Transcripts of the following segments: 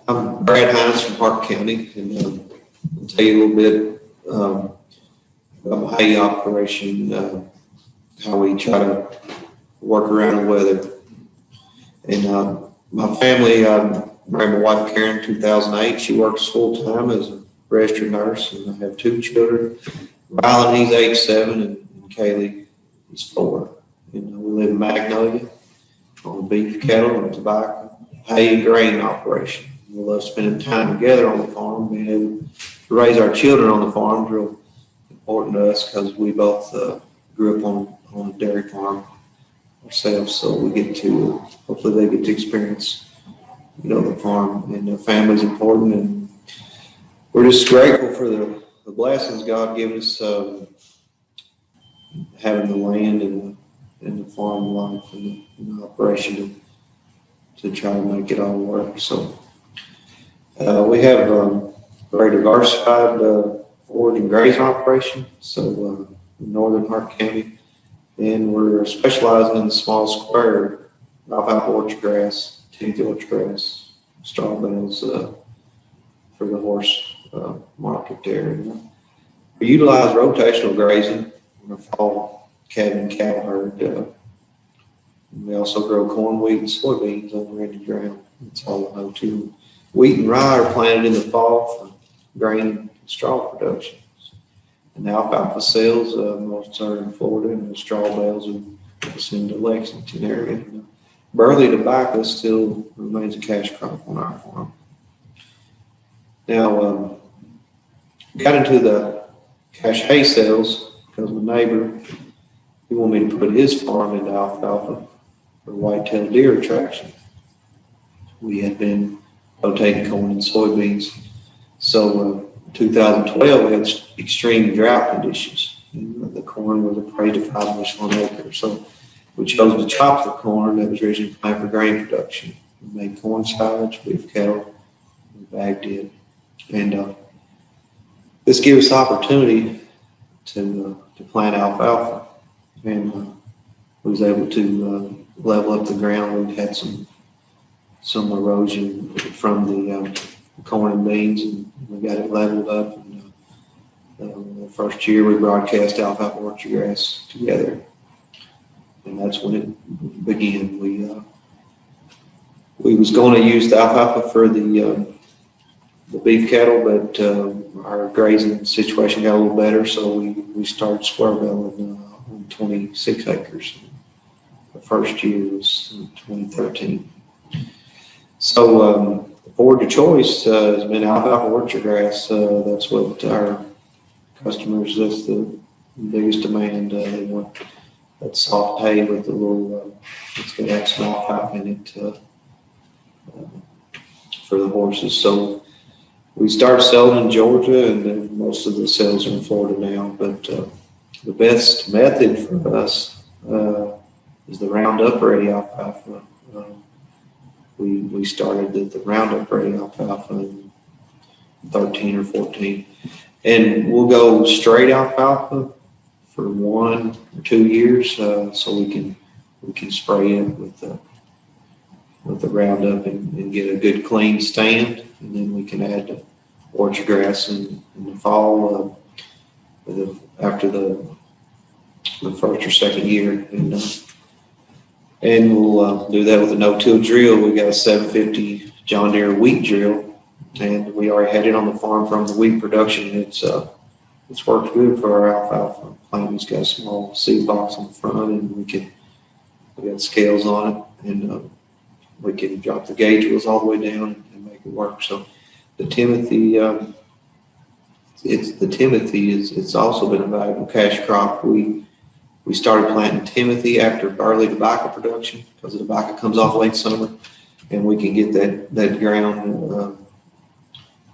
I'm Brad Hines from Park County, and I'll tell you a little bit about my hay operation, how we try to work around the weather. And my family, I married my wife Karen in 2008. She works full time as a registered nurse, and I have two children. Rylan, he's age 7, and Kaylee is 4. And we live in Magnolia on beef, cattle, and tobacco, hay and grain operation. We love spending time together on the farm. Being able to raise our children on the farm is real important to us because we both grew up on a dairy farm ourselves. So we get to, hopefully they get to experience, the farm, and the family's important. And we're just grateful for the blessings God gave us, having the land and the farm life and the operation to try to make it all work. So we have a very diversified forage and grazing operation. So in northern Park County, and we're specializing in the small square alfalfa orchard grass, Timothy orchard grass, straw bales for the horse market there. And we utilize rotational grazing in the fall calving and cattle herd. We also grow corn, wheat, and soybeans on ready ground. That's all I know too. Wheat and rye are planted in the fall for grain and straw production. And the alfalfa sales, most are in Florida, and the straw bales are sent to Lexington area. And burley tobacco still remains a cash crop on our farm. Now, got into the cash hay sales because my neighbor, he wanted me to put his farm into alfalfa for white-tailed deer attraction. We had been rotating corn and soybeans. So 2012, we had extreme drought conditions. The corn was appraised at 5 bushels on an acre. So we chose to chop the corn that was originally planned for grain production. We made corn silage, beef cattle, and bagged it. And this gave us the opportunity to plant alfalfa. And we was able to level up the ground. We had some erosion from the corn and beans, and we got it leveled up. And the first year we broadcast alfalfa orchard grass together, and that's when it began. We was going to use the alfalfa for the beef cattle, but our grazing situation got a little better, so we started square belling on 26 acres. The first year was 2013. So forage of choice has been alfalfa orchard grass. That's what our customers, that's the biggest demand. They want that soft hay with a little, it's going to have some alfalfa in it for the horses. So we started selling in Georgia, and then most of the sales are in Florida now. But the best method for us is the Roundup Ready alfalfa. We started the Roundup Ready alfalfa in 13 or 14, and we'll go straight alfalfa for 1 or 2 years, so we can spray it with the Roundup and get a good clean stand, and then we can add the orchard grass in the fall after the first or second year, and we'll do that with a no-till drill. We got a 750 John Deere wheat drill, and we already had it on the farm from the wheat production. It's worked good for our alfalfa plant. It's got a small seed box on the front, and we got scales on it, and we can drop the gauge wheels all the way down and make it work. So the Timothy, it's also been a valuable cash crop. We started planting Timothy after barley tobacco production because the tobacco comes off late summer, and we can get that ground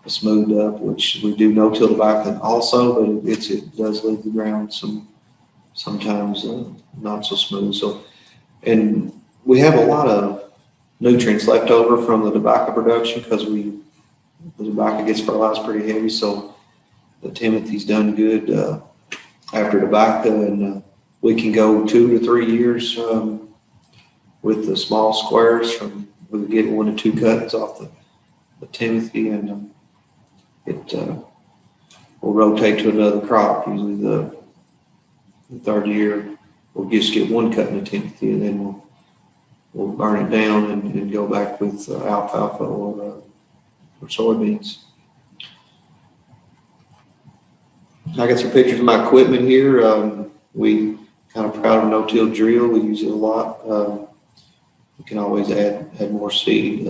smoothed up, which we do no-till tobacco also, but it does leave the ground sometimes not so smooth. So, and we have a lot of nutrients left over from the tobacco production because the tobacco gets fertilized pretty heavy. So the Timothy's done good after tobacco, and we can go 2 to 3 years with the small squares. We get 1 to 2 cuts off Timothy, and it will rotate to another crop. Usually the third year, we'll just get one cut in the Timothy, and then we'll burn it down and go back with alfalfa or soybeans. I got some pictures of my equipment here. We kind of proud of a no-till drill. We use it a lot. We can always add more seed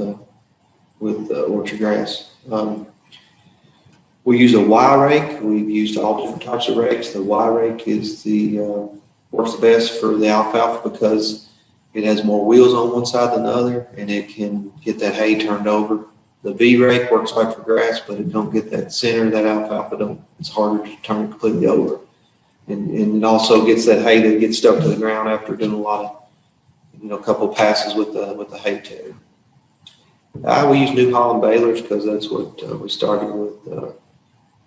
with orchard grass. We use a Y rake. We've used all different types of rakes. The Y rake is works best for the alfalfa because it has more wheels on one side than the other, and it can get that hay turned over. The V rake works like for grass, but it don't get that center of that alfalfa. It's harder to turn it completely over. And it also gets that hay that gets stuck to the ground after doing a lot of, a couple of passes with the hay tedder. We use New Holland balers because that's what we started with.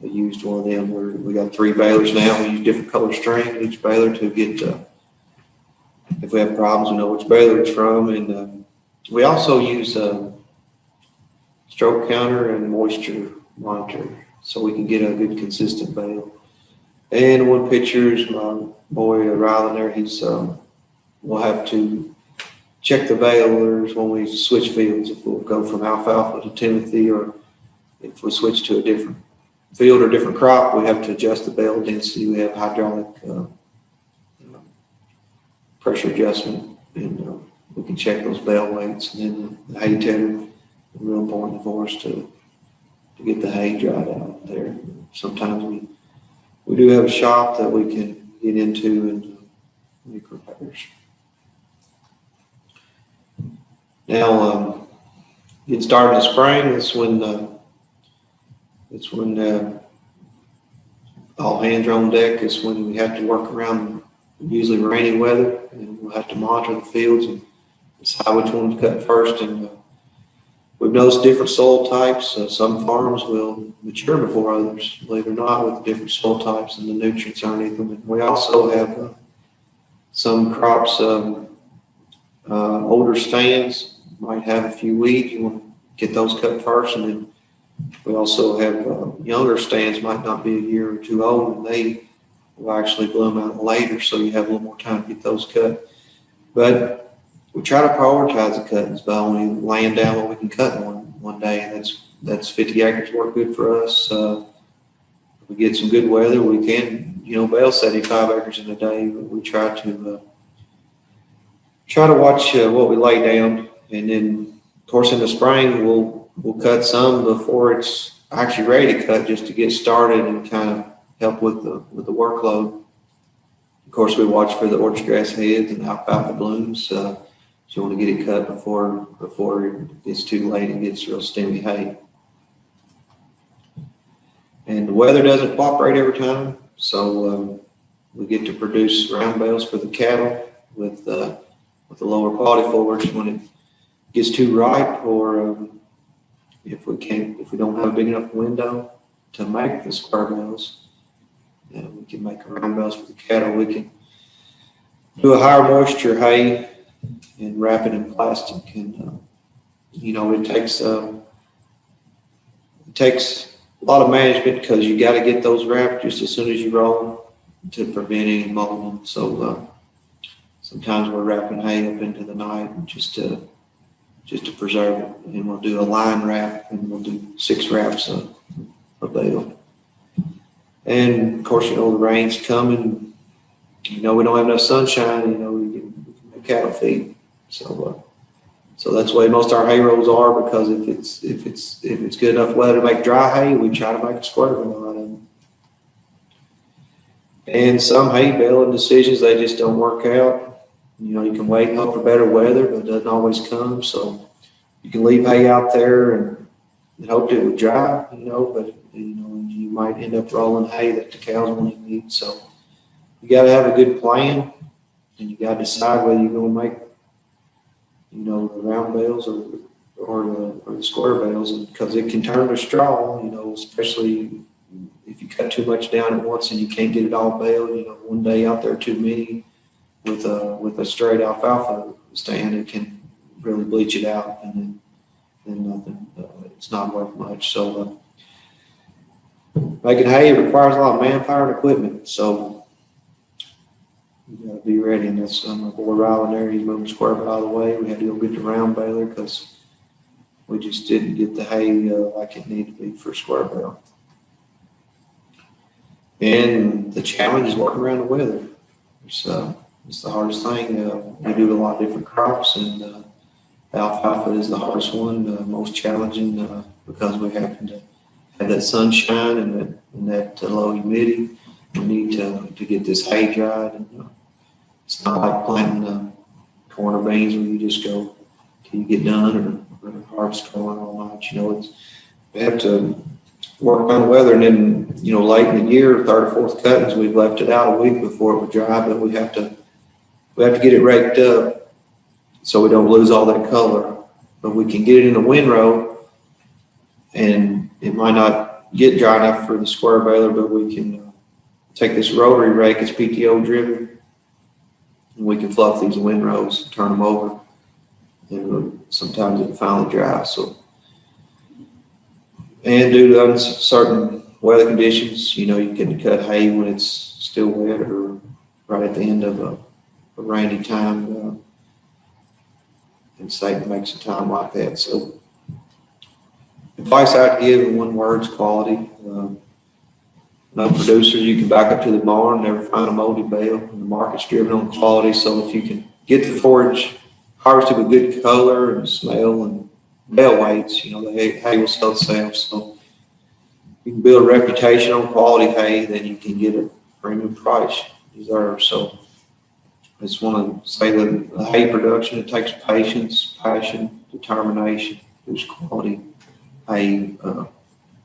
We used one of them. We got 3 balers now. We use different color string in each baler to get, if we have problems, we know which baler it's from. And we also use stroke counter and moisture monitor so we can get a good consistent bale. And one picture is my boy Rylan there. We'll have to check the balers when we switch fields. If we'll go from alfalfa to Timothy, or if we switch to a different field or different crop, we have to adjust the bale density. We have hydraulic pressure adjustment, and we can check those bale weights. And then the hay tedder is real important for us to get the hay dried out there. Sometimes we do have a shop that we can get into and make repairs. Now, getting started in the spring, it's when all hands are on deck. It's when we have to work around usually rainy weather, and we'll have to monitor the fields and decide which one to cut first. And we've noticed different soil types. Some farms will mature before others, believe it or not, with different soil types and the nutrients underneath them. And we also have some crops, older stands might have a few weeds. You want to get those cut first, and then we also have younger stands might not be a year or two old, and they will actually bloom out later, so you have a little more time to get those cut. But we try to prioritize the cuttings by only laying down what we can cut in one day, and that's 50 acres work good for us. If we get some good weather, we can bale 75 acres in a day. But we try to watch what we lay down, and then of course in the spring we'll cut some before it's actually ready to cut, just to get started and kind of help with the workload. Of course, we watch for the orchard grass heads and alfalfa blooms. So you want to get it cut before it gets too late and gets real stemmy hay. And the weather doesn't cooperate every time, so we get to produce round bales for the cattle with the lower quality forage when it gets too ripe, or if we don't have a big enough window to make the square bales, we can make round bales for the cattle. We can do a higher moisture hay and wrap it in plastic, and it takes a lot of management because you got to get those wrapped just as soon as you roll them to prevent any molding. So sometimes we're wrapping hay up into the night just to preserve it, and we'll do a line wrap, and we'll do 6 wraps of bale. And of course, the rain's coming. We don't have enough sunshine. We can make cattle feed. So that's the way most of our hay rows are, because if it's good enough weather to make dry hay, we try to make a square bale out of it. And some hay baling decisions, they just don't work out. You can wait and hope for better weather, but it doesn't always come. So you can leave hay out there and hope it would dry, but you might end up rolling hay that the cows won't eat. So you got to have a good plan, and you got to decide whether you're going to make, the round bales or the square bales, because it can turn to straw, especially if you cut too much down at once and you can't get it all baled. One day out there too many with a straight alfalfa stand, it can really bleach it out, and then nothing. it's not worth much. So making hay requires a lot of manpower and equipment. So you got to be ready. And that's my boy Rylan there. He's moving square bale out of the way. We had to go get the round baler because we just didn't get the hay like it needed to be for square bale. And the challenge is working around the weather. It's the hardest thing. We do a lot of different crops, and alfalfa is the hardest one, most challenging because we happen to have that sunshine and that low humidity. We need to get this hay dried. And it's not like planting corn or beans where you just go till you get done or harvest corn all night. We have to work around the weather, and then late in the year, third or fourth cuttings, we've left it out a week before it would dry, but we have to get it raked up so we don't lose all that color. But we can get it in a windrow, and it might not get dry enough for the square baler, but we can take this rotary rake, it's PTO driven, and we can fluff these windrows, turn them over, and sometimes it finally dries. So, and due to uncertain weather conditions, you can cut hay when it's still wet or right at the end of a rainy time. And Satan makes a time like that. So, advice I'd give in one word is quality. No producers, you can back up to the barn, never find a moldy bale. And the market's driven on quality. So if you can get the forage harvested with good color and smell and bale weights, the hay will sell itself. So you can build a reputation on quality hay, then you can get a premium price you deserve. So I just want to say that the hay production, it takes patience, passion, determination, there's quality hay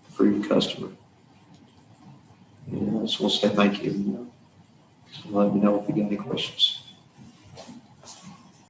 for your customer. And I just want to say thank you. So let me know if you got any questions.